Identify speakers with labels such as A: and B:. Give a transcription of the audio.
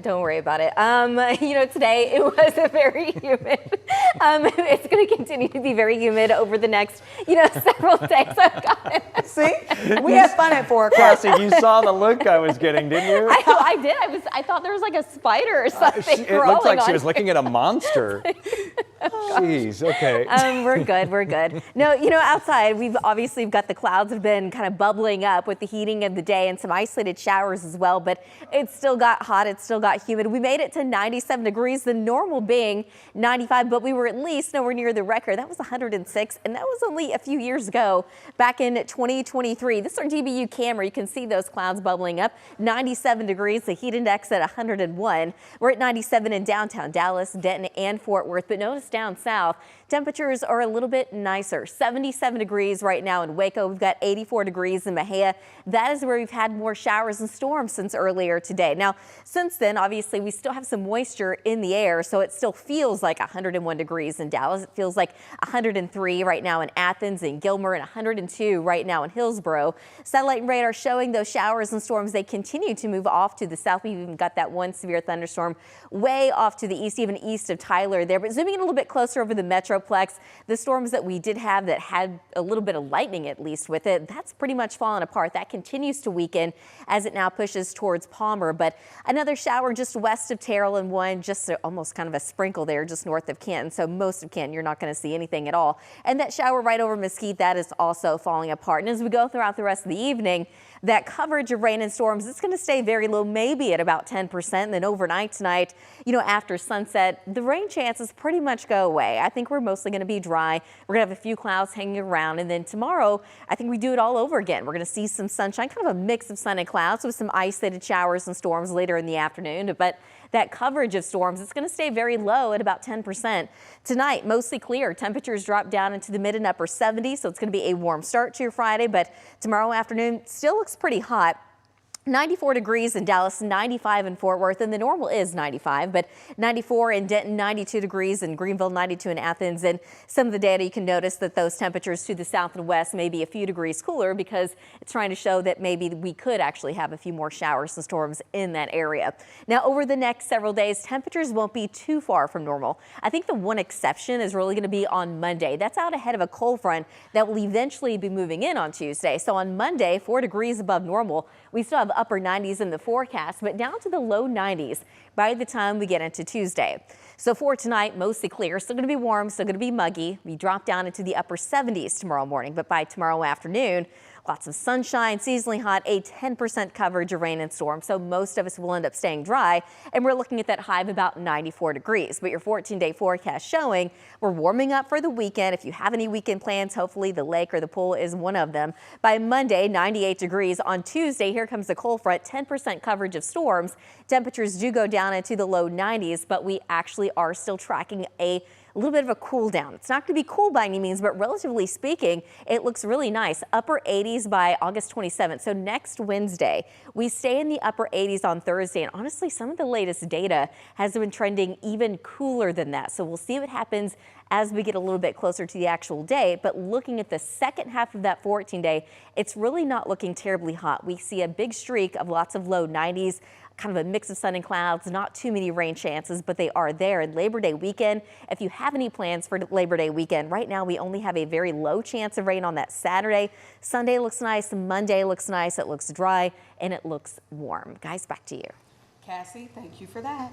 A: Don't worry about it. Today it was a very humid. It's going to continue to be very humid over the next, several days.
B: See, we had fun at 4 o'clock.
C: Cassie, you saw the look I was getting, didn't you?
A: I did. I thought there was like a spider or something
C: It
A: crawling
C: looked like
A: on
C: she was
A: you.
C: looking at a monster. Jeez, okay.
A: We're good. No, outside we've obviously got the clouds have been kind of bubbling up with the heating of the day and some isolated showers as well, but it's still got hot, it's still got humid. We made it to 97 degrees, the normal being 95, but we were at least nowhere near the record. That was 106, and that was only a few years ago, back in 2023. This is our DBU camera. You can see those clouds bubbling up. 97 degrees, the heat index at 101. We're at 97 in downtown Dallas, Denton, and Fort Worth, but notice down south, temperatures are a little bit nicer. 77 degrees right now in Waco. We've got 84 degrees in Mejia. That is where we've had more showers and storms since earlier today. Now, since then, obviously, we still have some moisture in the air, so it still feels like 101 degrees in Dallas. It feels like 103 right now in Athens and Gilmer, and 102 right now in Hillsboro. Satellite and radar showing those showers and storms. They continue to move off to the south. We've even got that one severe thunderstorm way off to the east, even east of Tyler there. But zooming in a little bit closer over the Metroplex, the storms that we did have that had a little bit of lightning at least with it, that's pretty much fallen apart. That continues to weaken as it now pushes towards Palmer. But another shower just west of Terrell, and one just almost kind of a sprinkle there just north of Canton. So most of Canton, you're not going to see anything at all. And that shower right over Mesquite, that is also falling apart. And as we go throughout the rest of the evening, that coverage of rain and storms, it's going to stay very low, maybe at about 10%. And then overnight tonight, after sunset, the rain chances pretty much go away. I think we're mostly going to be dry. We're going to have a few clouds hanging around. And then tomorrow, I think we do it all over again. We're going to see some sunshine, kind of a mix of sun and clouds with some isolated showers and storms later in the afternoon. But that coverage of storms, it's going to stay very low at about 10%. Tonight, mostly clear. Temperatures drop down into the mid and upper 70s, so it's going to be a warm start to your Friday. But tomorrow afternoon still looks pretty hot. 94 degrees in Dallas, 95 in Fort Worth, and the normal is 95, but 94 in Denton, 92 degrees in Greenville, 92 in Athens. And some of the data, you can notice that those temperatures to the south and west may be a few degrees cooler because it's trying to show that maybe we could actually have a few more showers and storms in that area. Now, over the next several days, temperatures won't be too far from normal. I think the one exception is really going to be on Monday. That's out ahead of a cold front that will eventually be moving in on Tuesday. So on Monday, 4 degrees above normal. We still have upper 90s in the forecast, but down to the low 90s by the time we get into Tuesday. So for tonight, mostly clear, still going to be warm, still going to be muggy. We drop down into the upper 70s tomorrow morning, but by tomorrow afternoon, lots of sunshine, seasonally hot, a 10% coverage of rain and storm. So most of us will end up staying dry, and we're looking at that high of about 94 degrees. But your 14-day forecast showing we're warming up for the weekend. If you have any weekend plans, hopefully the lake or the pool is one of them. By Monday, 98 degrees. On Tuesday, here comes the cold front, 10% coverage of storms. Temperatures do go down into the low 90s, but we actually are still tracking a little bit of a cool down. It's not going to be cool by any means, but relatively speaking, it looks really nice. Upper 80s by August 27th. So next Wednesday, we stay in the upper 80s on Thursday. And honestly, some of the latest data has been trending even cooler than that. So we'll see what happens as we get a little bit closer to the actual day. But looking at the second half of that 14-day, it's really not looking terribly hot. We see a big streak of lots of low 90s. Kind of a mix of sun and clouds, not too many rain chances, but they are there. And Labor Day weekend, if you have any plans for Labor Day weekend, right now we only have a very low chance of rain on that Saturday. Sunday looks nice, Monday looks nice, it looks dry, and it looks warm. Guys, back to you.
B: Cassie, thank you for that.